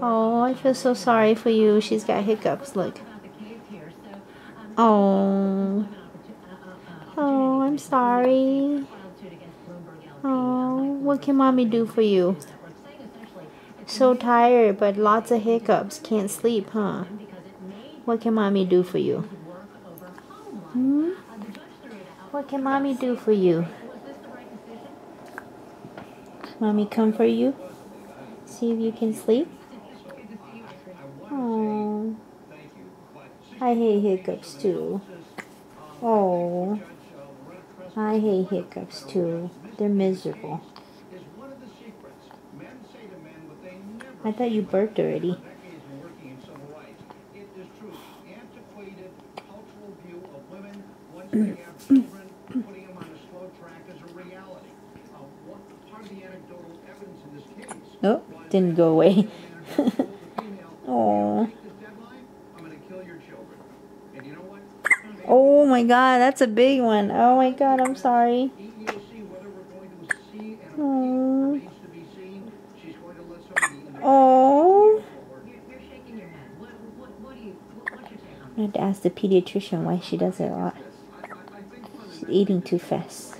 Oh, I feel so sorry for you. She's got hiccups. Look. Oh. Oh, I'm sorry. Oh, what can mommy do for you? So tired, but lots of hiccups. Can't sleep, huh? What can mommy do for you? Hmm? What can mommy do for you? Mommy come for you? See if you can sleep? Oh. I hate hiccups too. Oh. I hate hiccups too. They're miserable. I thought you burped already. Oh, didn't go away. Oh. Oh my god, that's a big one. Oh my god, I'm sorry. Oh. Oh. I have to ask the pediatrician why she does it a lot. She's eating too fast.